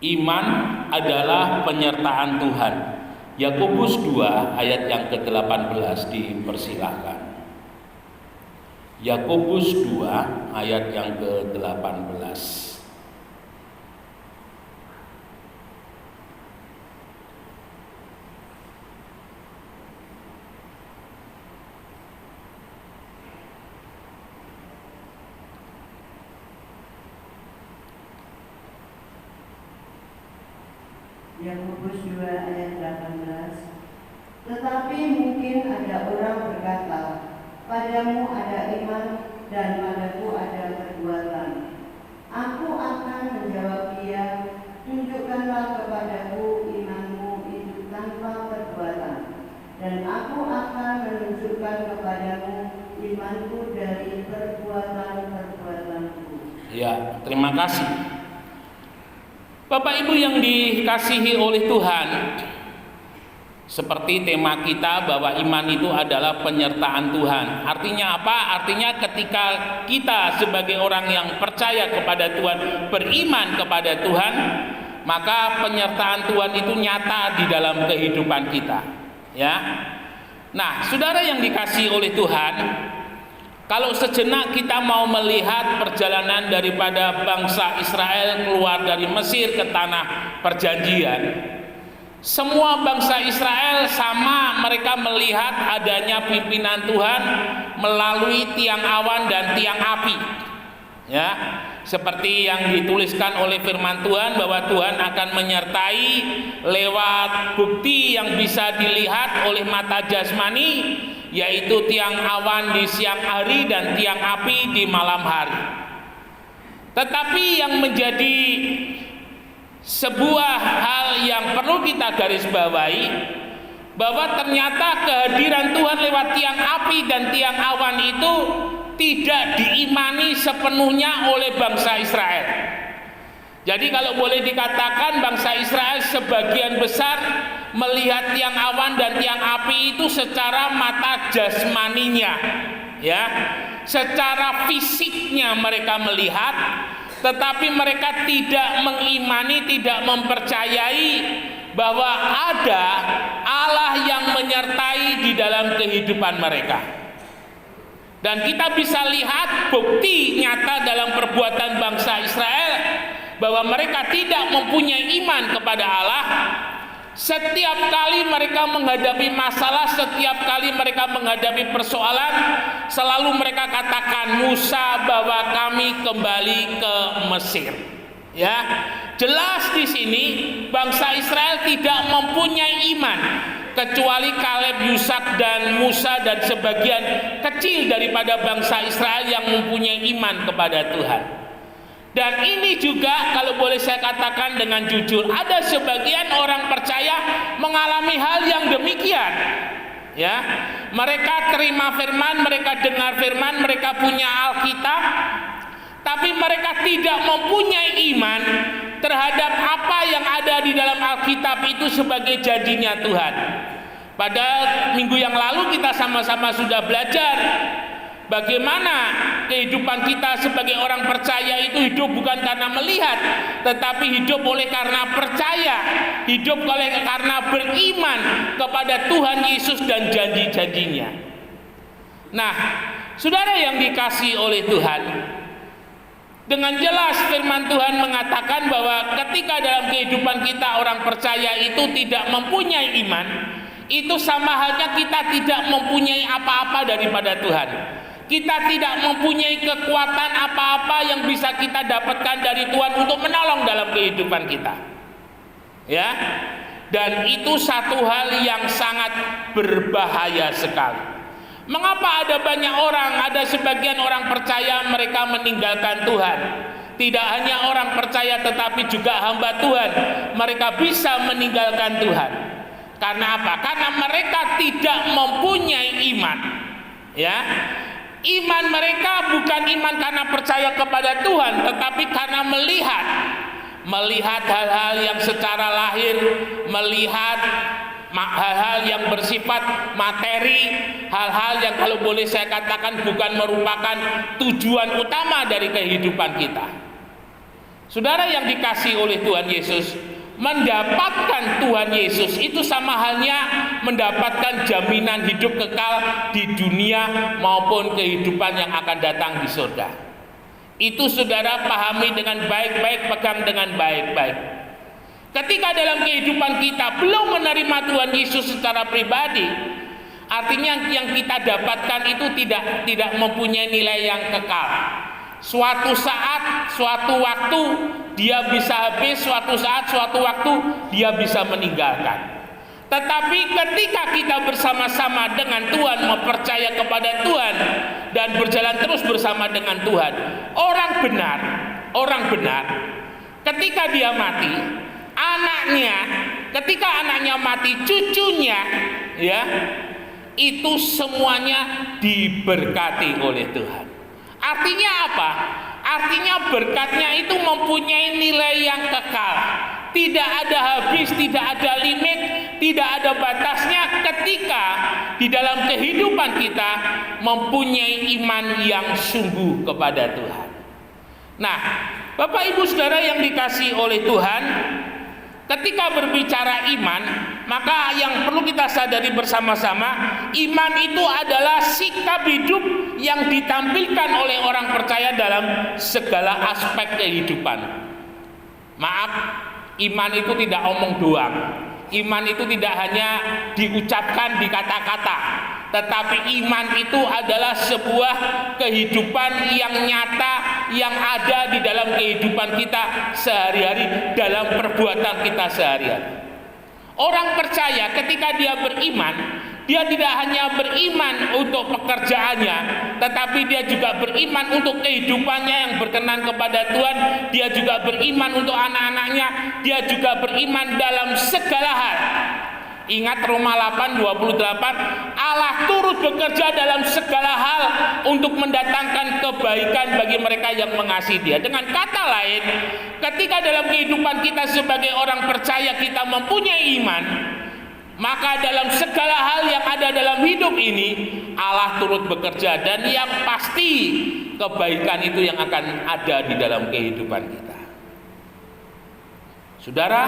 Iman adalah penyertaan Tuhan. Yakobus 2 ayat yang ke-18 dipersilahkan. Yakobus 2 ayat yang ke-18. Yakobus 2 ayat 18. Tetapi mungkin ada orang berkata, padamu ada iman dan padaku ada perbuatan. Aku akan menjawab dia, tunjukkanlah kepadaku imanmu itu tanpa perbuatan, dan aku akan menunjukkan kepadamu imanku dari perbuatan-perbuatanku. Ya, terima kasih. Bapak Ibu yang dikasihi oleh Tuhan, seperti tema kita bahwa iman itu adalah penyertaan Tuhan. Artinya apa? Artinya ketika kita sebagai orang yang percaya kepada Tuhan, beriman kepada Tuhan, maka penyertaan Tuhan itu nyata di dalam kehidupan kita. Ya. Nah, saudara yang dikasihi oleh Tuhan, kalau sejenak kita mau melihat perjalanan daripada bangsa Israel keluar dari Mesir ke tanah perjanjian, semua bangsa Israel sama, mereka melihat adanya pimpinan Tuhan melalui tiang awan dan tiang api. Ya, seperti yang dituliskan oleh firman Tuhan bahwa Tuhan akan menyertai lewat bukti yang bisa dilihat oleh mata jasmani, yaitu tiang awan di siang hari dan tiang api di malam hari. Tetapi yang menjadi sebuah hal yang perlu kita garis bawahi, bahwa ternyata kehadiran Tuhan lewat tiang api dan tiang awan itu tidak diimani sepenuhnya oleh bangsa Israel. Jadi kalau boleh dikatakan bangsa Israel sebagian besar melihat tiang awan dan tiang api itu secara mata jasmaninya, ya, secara fisiknya mereka melihat, tetapi mereka tidak mengimani, tidak mempercayai bahwa ada Allah yang menyertai di dalam kehidupan mereka. Dan kita bisa lihat bukti nyata dalam perbuatan bangsa Israel bahwa mereka tidak mempunyai iman kepada Allah. Setiap kali mereka menghadapi masalah, setiap kali mereka menghadapi persoalan, selalu mereka katakan, Musa bawa kami kembali ke Mesir. Ya, jelas di sini bangsa Israel tidak mempunyai iman, kecuali Kaleb, Yusak dan Musa dan sebagian kecil daripada bangsa Israel yang mempunyai iman kepada Tuhan. Dan ini juga kalau boleh saya katakan dengan jujur, ada sebagian orang percaya mengalami hal yang demikian. Ya, mereka terima firman, mereka dengar firman, mereka punya Alkitab, tapi mereka tidak mempunyai iman terhadap apa yang ada di dalam Alkitab itu sebagai janjinya Tuhan. Pada minggu yang lalu kita sama-sama sudah belajar bagaimana kehidupan kita sebagai orang percaya itu hidup bukan karena melihat, tetapi hidup oleh karena percaya, hidup oleh karena beriman kepada Tuhan Yesus dan janji-janjinya. Nah, saudara yang dikasihi oleh Tuhan, dengan jelas firman Tuhan mengatakan bahwa ketika dalam kehidupan kita orang percaya itu tidak mempunyai iman, itu sama halnya kita tidak mempunyai apa-apa daripada Tuhan. Kita tidak mempunyai kekuatan apa-apa yang bisa kita dapatkan dari Tuhan untuk menolong dalam kehidupan kita. Ya. Dan itu satu hal yang sangat berbahaya sekali. Mengapa ada banyak orang, ada sebagian orang percaya mereka meninggalkan Tuhan? Tidak hanya orang percaya tetapi juga hamba Tuhan, mereka bisa meninggalkan Tuhan. Karena apa? Karena mereka tidak mempunyai iman. Ya. Iman mereka bukan iman karena percaya kepada Tuhan, tetapi karena melihat hal-hal yang secara lahir, melihat hal-hal yang bersifat materi, hal-hal yang kalau boleh saya katakan bukan merupakan tujuan utama dari kehidupan kita. Saudara yang dikasihi oleh Tuhan Yesus, mendapatkan Tuhan Yesus itu sama halnya mendapatkan jaminan hidup kekal di dunia maupun kehidupan yang akan datang di surga. Itu saudara pahami dengan baik-baik, pegang dengan baik-baik. Ketika dalam kehidupan kita belum menerima Tuhan Yesus secara pribadi, artinya yang kita dapatkan itu tidak mempunyai nilai yang kekal. Suatu saat, suatu waktu dia bisa habis, suatu saat, suatu waktu dia bisa meninggalkan. Tetapi ketika kita bersama-sama dengan Tuhan, mempercaya kepada Tuhan dan berjalan terus bersama dengan Tuhan, orang benar, ketika dia mati, ketika anaknya mati, cucunya, ya, itu semuanya diberkati oleh Tuhan. Artinya apa? Artinya berkatnya itu mempunyai nilai yang kekal. Tidak ada habis, tidak ada limit, tidak ada batasnya ketika di dalam kehidupan kita mempunyai iman yang sungguh kepada Tuhan. Nah, Bapak Ibu Saudara yang dikasihi oleh Tuhan, ketika berbicara iman, maka yang perlu kita sadari bersama-sama, iman itu adalah sikap hidup yang ditampilkan oleh orang percaya dalam segala aspek kehidupan. Maaf, iman itu tidak omong doang. Iman itu tidak hanya diucapkan di kata-kata, tetapi iman itu adalah sebuah kehidupan yang nyata, yang ada di dalam kehidupan kita sehari-hari, dalam perbuatan kita sehari-hari. Orang percaya ketika dia beriman, dia tidak hanya beriman untuk pekerjaannya, tetapi dia juga beriman untuk kehidupannya yang berkenan kepada Tuhan. Dia juga beriman untuk anak-anaknya, dia juga beriman dalam segala hal. Ingat Roma 8:28, Allah turut bekerja dalam segala hal untuk mendatangkan kebaikan bagi mereka yang mengasihi Dia. Dengan kata lain, ketika dalam kehidupan kita sebagai orang percaya kita mempunyai iman, maka dalam segala hal yang ada dalam hidup ini Allah turut bekerja, dan yang pasti kebaikan itu yang akan ada di dalam kehidupan kita. Saudara,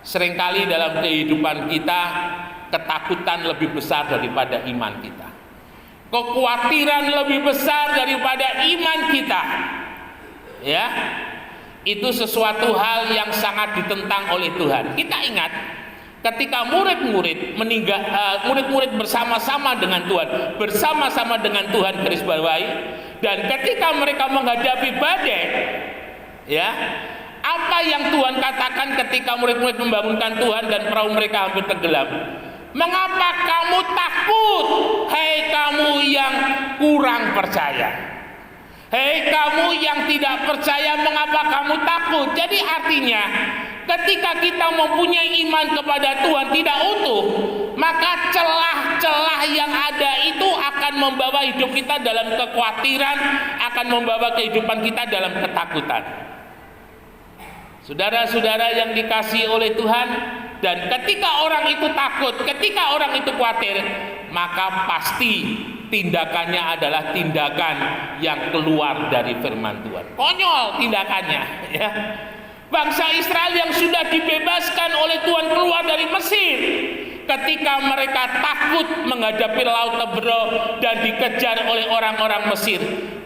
seringkali dalam kehidupan kita ketakutan lebih besar daripada iman kita. Kekhawatiran lebih besar daripada iman kita. Ya. Itu sesuatu hal yang sangat ditentang oleh Tuhan. Kita ingat ketika murid-murid bersama-sama dengan Tuhan, bersama-sama dengan Tuhan garis bawahi, dan ketika mereka menghadapi badai, ya, apa yang Tuhan katakan ketika murid-murid membangunkan Tuhan dan perahu mereka hampir tenggelam? Mengapa kamu takut, hei kamu yang kurang percaya? Hei kamu yang tidak percaya, mengapa kamu takut? Jadi artinya, ketika kita mempunyai iman kepada Tuhan tidak utuh, maka celah-celah yang ada itu akan membawa hidup kita dalam kekhawatiran, akan membawa kehidupan kita dalam ketakutan. Saudara-saudara yang dikasihi oleh Tuhan, dan ketika orang itu takut, ketika orang itu khawatir, maka pasti tindakannya adalah tindakan yang keluar dari firman Tuhan. Konyol tindakannya, ya. Bangsa Israel yang sudah dibebaskan oleh Tuhan keluar dari Mesir, ketika mereka takut menghadapi Laut Teberau dan dikejar oleh orang-orang Mesir,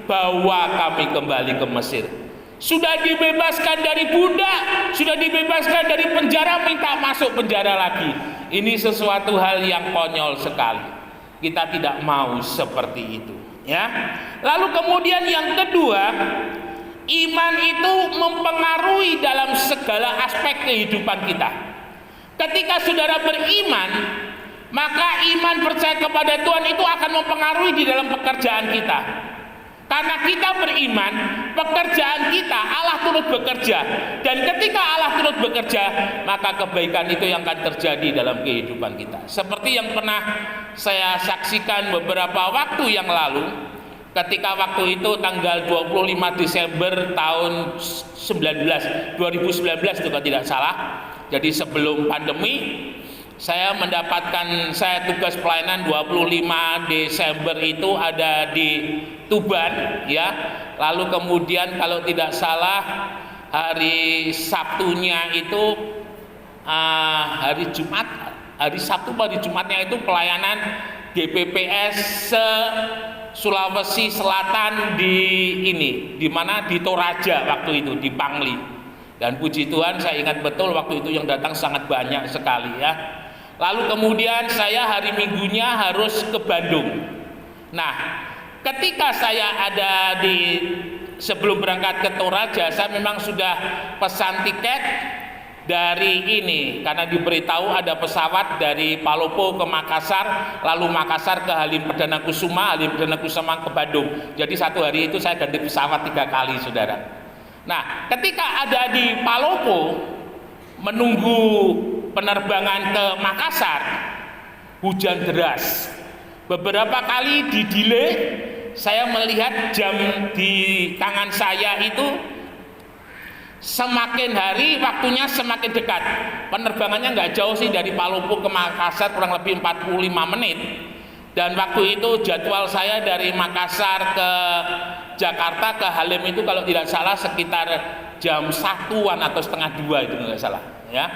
bawa kami kembali ke Mesir. Sudah dibebaskan dari budak, sudah dibebaskan dari penjara, minta masuk penjara lagi. Ini sesuatu hal yang konyol sekali. Kita tidak mau seperti itu, ya. Lalu kemudian yang kedua, iman itu mempengaruhi dalam segala aspek kehidupan kita. Ketika saudara beriman, maka iman percaya kepada Tuhan itu akan mempengaruhi di dalam pekerjaan kita. Karena kita beriman, pekerjaan kita Allah turut bekerja, dan ketika Allah turut bekerja, maka kebaikan itu yang akan terjadi dalam kehidupan kita. Seperti yang pernah saya saksikan beberapa waktu yang lalu, ketika waktu itu tanggal 25 Desember tahun 2019 juga tidak salah. Jadi sebelum pandemi, saya tugas pelayanan 25 Desember itu ada di Tuban, ya. Lalu kemudian kalau tidak salah hari Sabtunya itu hari Jumat, hari Sabtu hari Jumatnya itu pelayanan GPPS Sulawesi Selatan di mana di Toraja waktu itu, di Pangli. Dan puji Tuhan saya ingat betul waktu itu yang datang sangat banyak sekali ya. Lalu kemudian saya hari Minggunya harus ke Bandung. Nah, ketika saya ada sebelum berangkat ke Toraja, saya memang sudah pesan tiket dari ini karena diberitahu ada pesawat dari Palopo ke Makassar, lalu Makassar ke Halim Perdana Kusuma, Halim Perdana Kusuma ke Bandung. Jadi satu hari itu saya ganti pesawat 3 kali, saudara. Nah, ketika ada di Palopo menunggu penerbangan ke Makassar, hujan deras. Beberapa kali di-delay, saya melihat jam di tangan saya itu semakin hari waktunya semakin dekat. Penerbangannya nggak jauh sih dari Palopo ke Makassar, kurang lebih 45 menit. Dan waktu itu jadwal saya dari Makassar ke Jakarta ke Halim itu kalau tidak salah sekitar jam 1-an atau setengah 2 itu nggak salah ya.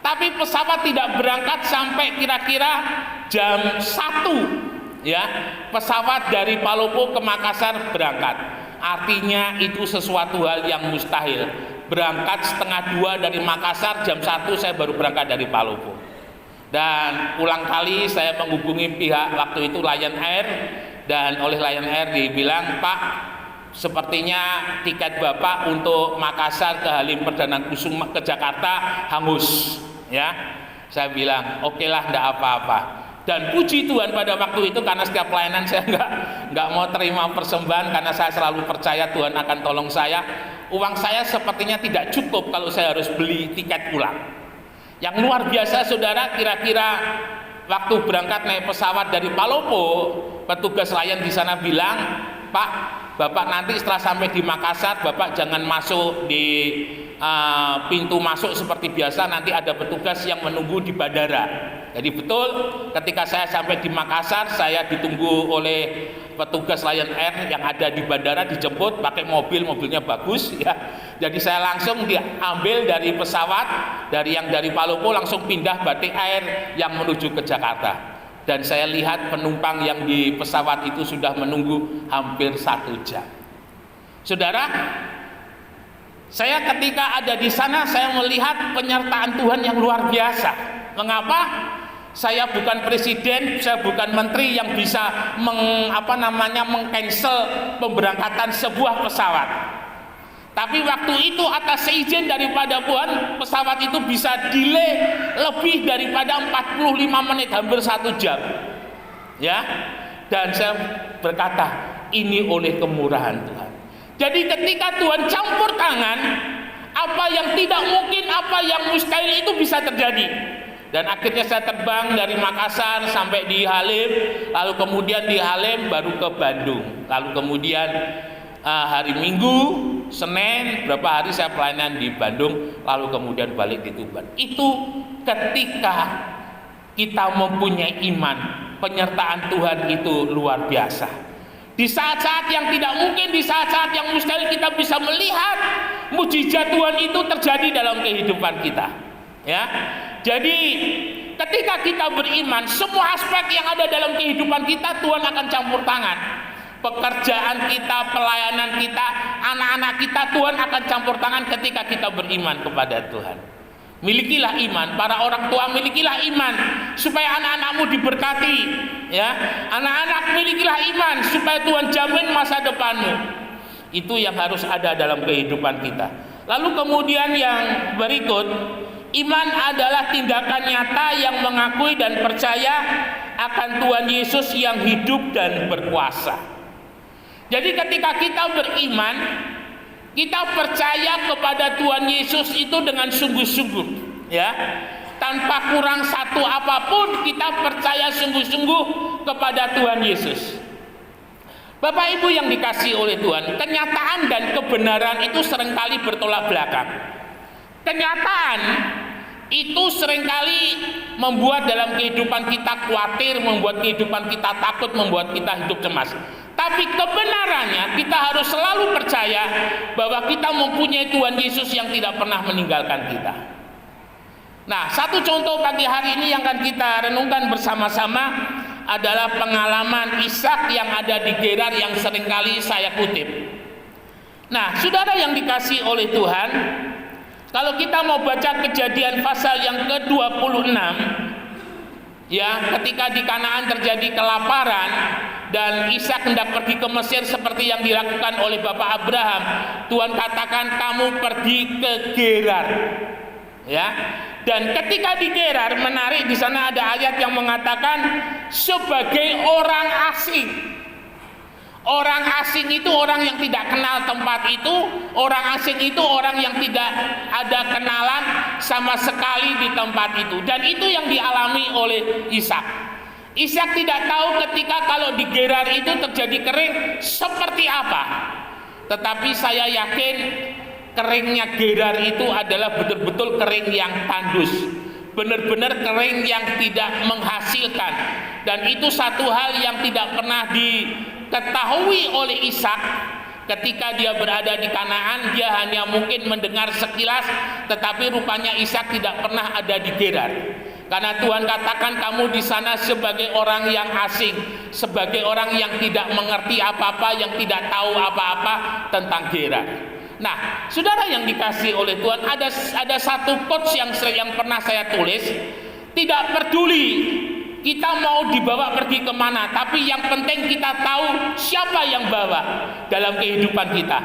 Tapi pesawat tidak berangkat sampai kira-kira jam 1 ya. Pesawat dari Palopo ke Makassar berangkat. Artinya itu sesuatu hal yang mustahil. Berangkat setengah 2 dari Makassar, jam 1 saya baru berangkat dari Palopo. Dan ulang kali saya menghubungi pihak waktu itu Lion Air, dan oleh Lion Air dibilang, Pak, sepertinya tiket Bapak untuk Makassar ke Halim Perdana Kusuma ke Jakarta hangus ya. Saya bilang oke lah, enggak apa-apa. Dan puji Tuhan pada waktu itu karena setiap pelayanan saya nggak mau terima persembahan karena saya selalu percaya Tuhan akan tolong saya. Uang saya sepertinya tidak cukup kalau saya harus beli tiket pulang. Yang luar biasa saudara, kira-kira waktu berangkat naik pesawat dari Palopo, petugas Lion di sana bilang, Pak, Bapak nanti setelah sampai di Makassar, Bapak jangan masuk di pintu masuk seperti biasa, nanti ada petugas yang menunggu di bandara. Jadi betul ketika saya sampai di Makassar, saya ditunggu oleh petugas Lion Air yang ada di bandara, dijemput pakai mobilnya bagus ya. Jadi saya langsung diambil dari pesawat dari Palopo langsung pindah Batik Air yang menuju ke Jakarta. Dan saya lihat penumpang yang di pesawat itu sudah menunggu hampir 1 jam. Saudara, saya ketika ada di sana saya melihat penyertaan Tuhan yang luar biasa. Mengapa? Saya bukan presiden, saya bukan menteri yang bisa mengcancel pemberangkatan sebuah pesawat. Tapi waktu itu atas seizin daripada Tuhan, pesawat itu bisa delay lebih daripada 45 menit, hampir 1 jam. Ya. Dan saya berkata, ini oleh kemurahan Tuhan. Jadi ketika Tuhan campur tangan, apa yang tidak mungkin, apa yang mustahil itu bisa terjadi. Dan akhirnya saya terbang dari Makassar sampai di Halim, lalu kemudian di Halim baru ke Bandung. Lalu kemudian hari Minggu, Senin, berapa hari saya pelayanan di Bandung, lalu kemudian balik di Tuban. Itu ketika kita mempunyai iman, penyertaan Tuhan itu luar biasa. Di saat-saat yang tidak mungkin, di saat-saat yang mustahil, kita bisa melihat mujizat Tuhan itu terjadi dalam kehidupan kita. Ya, jadi ketika kita beriman, semua aspek yang ada dalam kehidupan kita Tuhan akan campur tangan. Pekerjaan kita, pelayanan kita, anak-anak kita, Tuhan akan campur tangan ketika kita beriman kepada Tuhan. Milikilah iman, para orang tua milikilah iman supaya anak-anakmu diberkati. Ya, anak-anak milikilah iman supaya Tuhan jamin masa depanmu. Itu yang harus ada dalam kehidupan kita. Lalu kemudian yang berikut, iman adalah tindakan nyata yang mengakui dan percaya akan Tuhan Yesus yang hidup dan berkuasa. Jadi ketika kita beriman, kita percaya kepada Tuhan Yesus itu dengan sungguh-sungguh, ya. Tanpa kurang satu apapun, kita percaya sungguh-sungguh kepada Tuhan Yesus. Bapak Ibu yang dikasihi oleh Tuhan, kenyataan dan kebenaran itu seringkali bertolak belakang. Kenyataan itu seringkali membuat dalam kehidupan kita khawatir, membuat kehidupan kita takut, membuat kita hidup cemas. Tapi kebenarannya kita harus selalu percaya bahwa kita mempunyai Tuhan Yesus yang tidak pernah meninggalkan kita. Nah, satu contoh pagi hari ini yang akan kita renungkan bersama-sama adalah pengalaman Ishak yang ada di Gerar yang seringkali saya kutip. Nah, saudara yang dikasihi oleh Tuhan, kalau kita mau baca Kejadian pasal yang ke-26, ya, ketika di Kanaan terjadi kelaparan dan Ishak hendak pergi ke Mesir seperti yang dilakukan oleh Bapak Abraham, Tuhan katakan kamu pergi ke Gerar. Ya. Dan ketika di Gerar, menarik, di sana ada ayat yang mengatakan sebagai orang asing. Orang asing itu orang yang tidak kenal tempat itu, orang asing itu orang yang tidak ada kenalan sama sekali di tempat itu. Dan itu yang dialami oleh Ishak. Ishak tidak tahu ketika kalau di Gerar itu terjadi kering seperti apa. Tetapi saya yakin keringnya Gerar itu adalah betul-betul kering yang tandus, benar-benar kering yang tidak menghasilkan. Dan itu satu hal yang tidak pernah diketahui oleh Ishak. Ketika dia berada di Kanaan, dia hanya mungkin mendengar sekilas, tetapi rupanya Ishak tidak pernah ada di Gerar. Karena Tuhan katakan kamu di sana sebagai orang yang asing, sebagai orang yang tidak mengerti apa-apa, yang tidak tahu apa-apa tentang Gerar. Nah, saudara yang dikasihi oleh Tuhan, ada satu quotes yang pernah saya tulis. Tidak peduli kita mau dibawa pergi kemana, tapi yang penting kita tahu siapa yang bawa dalam kehidupan kita.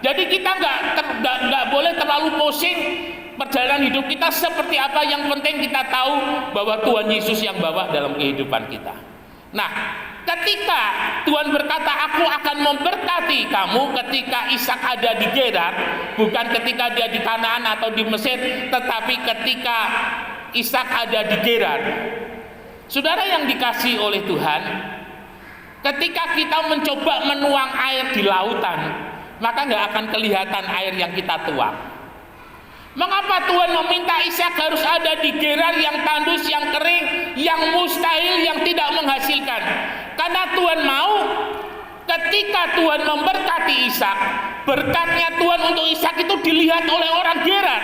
Jadi kita nggak boleh terlalu pusing perjalanan hidup kita seperti apa. Yang penting kita tahu bahwa Tuhan Yesus yang bawa dalam kehidupan kita. Nah, ketika Tuhan berkata aku akan memberkati kamu ketika Ishak ada di Gerar, bukan ketika dia di Kanaan atau di Mesir, tetapi ketika Ishak ada di Gerar. Saudara yang dikasihi oleh Tuhan, ketika kita mencoba menuang air di lautan, maka nggak akan kelihatan air yang kita tuang. Mengapa Tuhan meminta Ishak harus ada di Gerar yang tandus, yang kering, yang mustahil, yang tidak menghasilkan? Karena Tuhan mau ketika Tuhan memberkati Ishak, berkatnya Tuhan untuk Ishak itu dilihat oleh orang Gerar.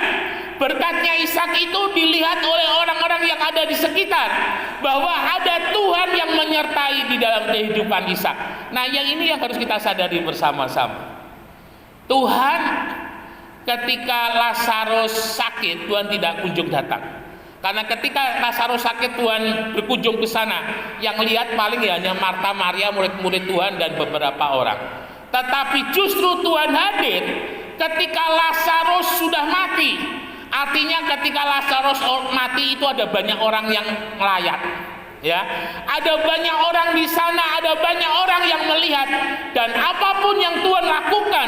Berkatnya Ishak itu dilihat oleh orang-orang yang ada di sekitar, bahwa ada Tuhan yang menyertai di dalam kehidupan Ishak. Nah, yang ini yang harus kita sadari bersama-sama. Tuhan ketika Lazarus sakit, Tuhan tidak kunjung datang. Karena ketika Lazarus sakit, Tuhan berkunjung ke sana. Yang lihat paling ya hanya Marta, Maria, murid-murid Tuhan dan beberapa orang. Tetapi justru Tuhan hadir ketika Lazarus sudah mati. Artinya ketika Lazarus mati itu ada banyak orang yang melayat. Ya, ada banyak orang di sana, ada banyak orang yang melihat, dan apapun yang Tuhan lakukan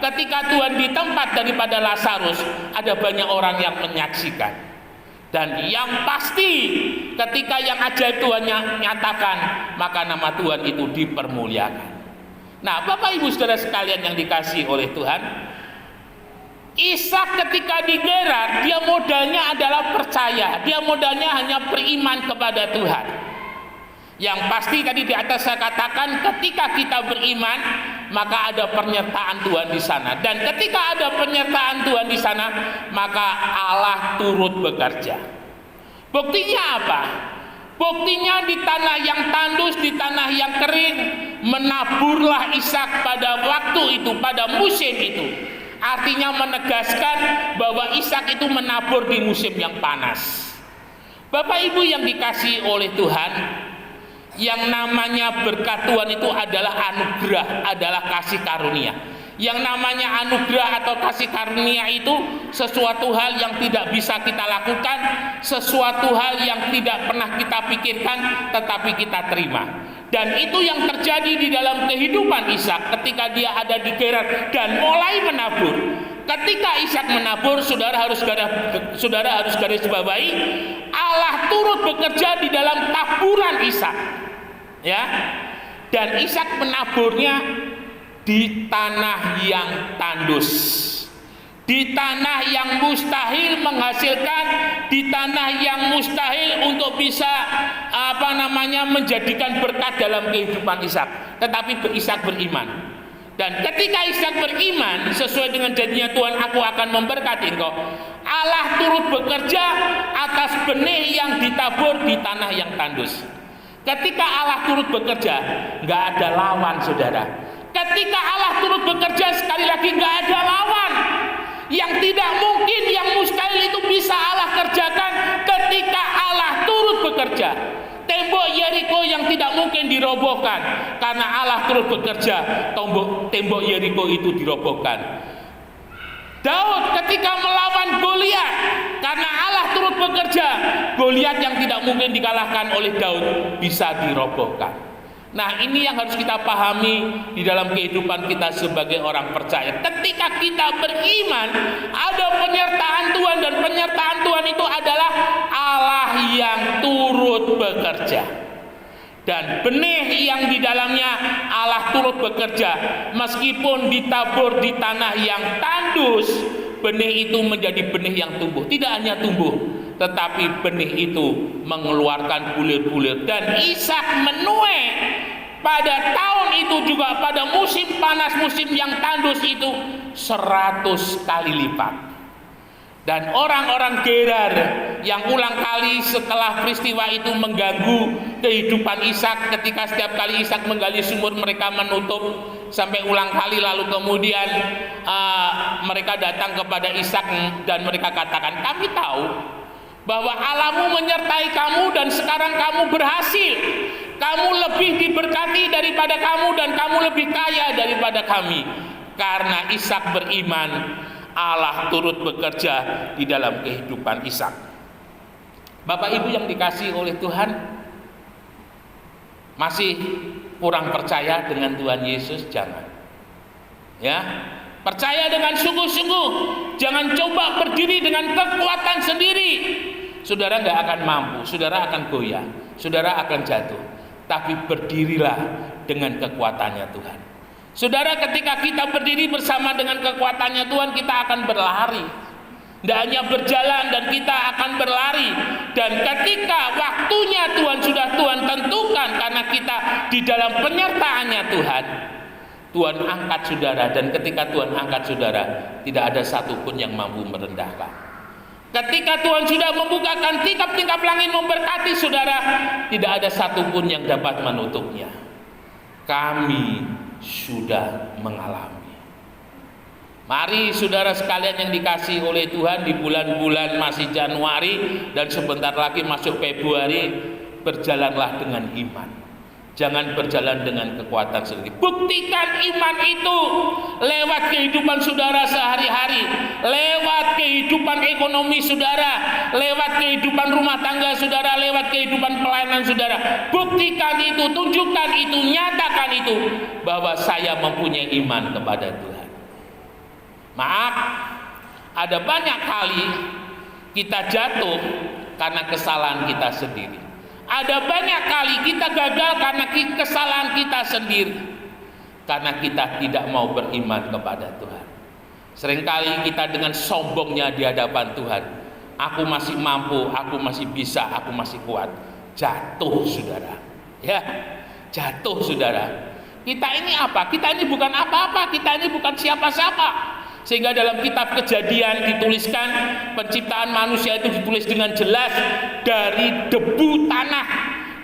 ketika Tuhan di tempat daripada Lazarus, ada banyak orang yang menyaksikan. Dan yang pasti ketika yang ajaib Tuhan nyatakan, maka nama Tuhan itu dipermuliakan. Nah, Bapak Ibu Saudara sekalian yang dikasihi oleh Tuhan, Ishak ketika di Gerar, dia modalnya adalah percaya. Dia modalnya hanya beriman kepada Tuhan. Yang pasti tadi di atas saya katakan, ketika kita beriman, maka ada penyertaan Tuhan di sana. Dan ketika ada penyertaan Tuhan di sana, maka Allah turut bekerja. Buktinya apa? Buktinya di tanah yang tandus, di tanah yang kering, menaburlah Ishak pada waktu itu, pada musim itu. Artinya menegaskan bahwa Ishak itu menabur di musim yang panas. Bapak Ibu yang dikasihi oleh Tuhan, yang namanya berkat Tuhan itu adalah anugerah, adalah kasih karunia. Yang namanya anugerah atau kasih karunia itu sesuatu hal yang tidak bisa kita lakukan, sesuatu hal yang tidak pernah kita pikirkan, tetapi kita terima. Dan itu yang terjadi di dalam kehidupan Ishak ketika dia ada di Gerar dan mulai menabur. Ketika Ishak menabur, saudara harus garis bawahi, Allah turut bekerja di dalam taburan Ishak. Ya. Dan Ishak menaburnya di tanah yang tandus, di tanah yang mustahil menghasilkan, di tanah yang mustahil untuk bisa menjadikan berkat dalam kehidupan Ishak, tetapi Ishak beriman. Dan ketika Ishak beriman sesuai dengan janjinya Tuhan, aku akan memberkati engkau. Allah turut bekerja atas benih yang ditabur di tanah yang tandus. Ketika Allah turut bekerja, nggak ada lawan, saudara. Ketika Allah turut bekerja, sekali lagi nggak ada lawan. Yang tidak mungkin, yang mustahil itu bisa Allah kerjakan ketika Allah turut bekerja. Tembok Yeriko yang tidak mungkin dirobohkan karena Allah turut bekerja, tembok Yeriko itu dirobohkan. Daud ketika melawan Goliat, karena Allah turut bekerja, Goliat yang tidak mungkin dikalahkan oleh Daud bisa dirobohkan. Nah, ini yang harus kita pahami di dalam kehidupan kita sebagai orang percaya. Ketika kita beriman, ada penyertaan Tuhan, dan penyertaan Tuhan itu adalah Allah yang turut bekerja. Dan benih yang di dalamnya Allah turut bekerja, meskipun ditabur di tanah yang tandus, benih itu menjadi benih yang tumbuh. Tidak hanya tumbuh, tetapi benih itu mengeluarkan bulir-bulir. Dan Ishak menuai pada tahun itu juga, pada musim panas, musim yang tandus itu 100 kali lipat. Dan orang-orang Gerar yang ulang kali setelah peristiwa itu mengganggu kehidupan Ishak, ketika setiap kali Ishak menggali sumur mereka menutup sampai ulang kali, lalu kemudian mereka datang kepada Ishak dan mereka katakan, kami tahu bahwa Allahmu menyertai kamu dan sekarang kamu berhasil, kamu lebih diberkati daripada kamu dan kamu lebih kaya daripada kami. Karena Ishak beriman, Allah turut bekerja di dalam kehidupan Ishak. Bapak Ibu yang dikasihi oleh Tuhan, masih kurang percaya dengan Tuhan Yesus? Jangan. Ya, percaya dengan sungguh-sungguh. Jangan coba berdiri dengan kekuatan sendiri. Saudara nggak akan mampu, saudara akan goyah, saudara akan jatuh. Tapi berdirilah dengan kekuatannya Tuhan. Saudara, ketika kita berdiri bersama dengan kekuatannya Tuhan, kita akan berlari. Tidak hanya berjalan, dan kita akan berlari. Dan ketika waktunya Tuhan sudah Tuhan tentukan, karena kita di dalam penyertaannya Tuhan, Tuhan angkat saudara. Dan ketika Tuhan angkat saudara, tidak ada satupun yang mampu merendahkan. Ketika Tuhan sudah membukakan tingkap-tingkap langit memberkati saudara, tidak ada satupun yang dapat menutupnya. Kami sudah mengalami. Mari saudara sekalian yang dikasihi oleh Tuhan, di bulan-bulan masih Januari dan sebentar lagi masuk Februari, berjalanlah dengan iman. Jangan berjalan dengan kekuatan sendiri. Buktikan iman itu lewat kehidupan saudara sehari-hari, lewat kehidupan ekonomi saudara, lewat kehidupan rumah tangga saudara, lewat kehidupan pelayanan saudara. Buktikan itu, tunjukkan itu, nyatakan itu, bahwa saya mempunyai iman kepada Tuhan. Maaf, ada banyak kali kita jatuh karena kesalahan kita sendiri. Ada banyak kali kita gagal karena kesalahan kita sendiri, karena kita tidak mau beriman kepada Tuhan. Seringkali kita dengan sombongnya di hadapan Tuhan, aku masih mampu, aku masih bisa, aku masih kuat. Jatuh saudara, ya, jatuh saudara. Kita ini apa? Kita ini bukan apa-apa, kita ini bukan siapa-siapa. Sehingga dalam kitab Kejadian dituliskan, penciptaan manusia itu ditulis dengan jelas dari debu tanah.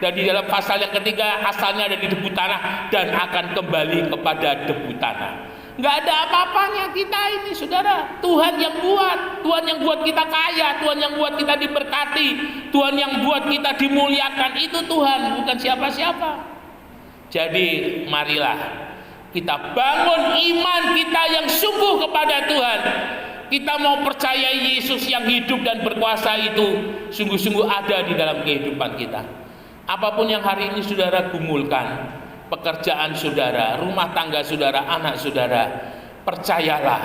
Dan di dalam pasal yang ketiga, asalnya ada di debu tanah dan akan kembali kepada debu tanah. Nggak ada apa-apanya kita ini saudara. Tuhan yang buat, Tuhan yang buat kita kaya, Tuhan yang buat kita diberkati, Tuhan yang buat kita dimuliakan. Itu Tuhan, bukan siapa-siapa. Jadi marilah kita bangun iman kita yang sungguh kepada Tuhan. Kita mau percaya Yesus yang hidup dan berkuasa itu sungguh-sungguh ada di dalam kehidupan kita. Apapun yang hari ini saudara gumulkan, pekerjaan saudara, rumah tangga saudara, anak saudara, percayalah,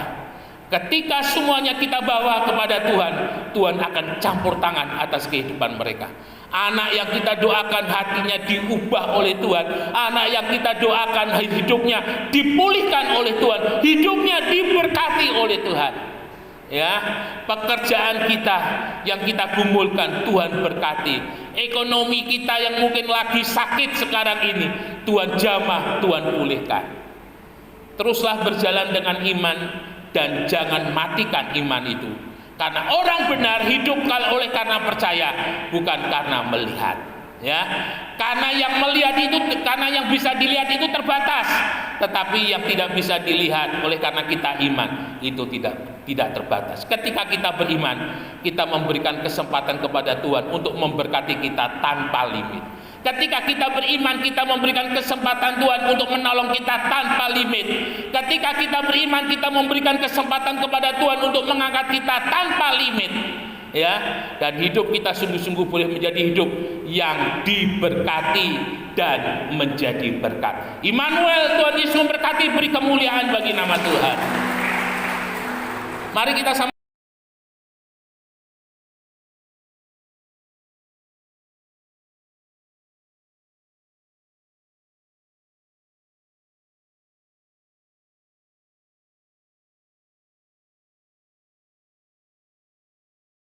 ketika semuanya kita bawa kepada Tuhan, Tuhan akan campur tangan atas kehidupan mereka. Anak yang kita doakan hatinya diubah oleh Tuhan, anak yang kita doakan hidupnya dipulihkan oleh Tuhan, hidupnya diberkati oleh Tuhan. Ya, pekerjaan kita yang kita gumulkan Tuhan berkati, Ekonomi kita yang mungkin lagi sakit sekarang ini, Tuhan jamah, Tuhan pulihkan. Teruslah berjalan dengan iman dan jangan matikan iman itu. Karena orang benar hidup oleh karena percaya, bukan karena melihat. Ya, karena yang melihat itu, karena yang bisa dilihat itu terbatas, tetapi yang tidak bisa dilihat oleh karena kita iman itu tidak terbatas. Ketika kita beriman, kita memberikan kesempatan kepada Tuhan untuk memberkati kita tanpa limit. Ketika kita beriman, kita memberikan kesempatan Tuhan untuk menolong kita tanpa limit. Ketika kita beriman, kita memberikan kesempatan kepada Tuhan untuk mengangkat kita tanpa limit. Ya, dan hidup kita sungguh-sungguh boleh menjadi hidup yang diberkati dan menjadi berkat. Immanuel, Tuhan Yesus memberkati, beri kemuliaan bagi nama Tuhan. Mari kita sama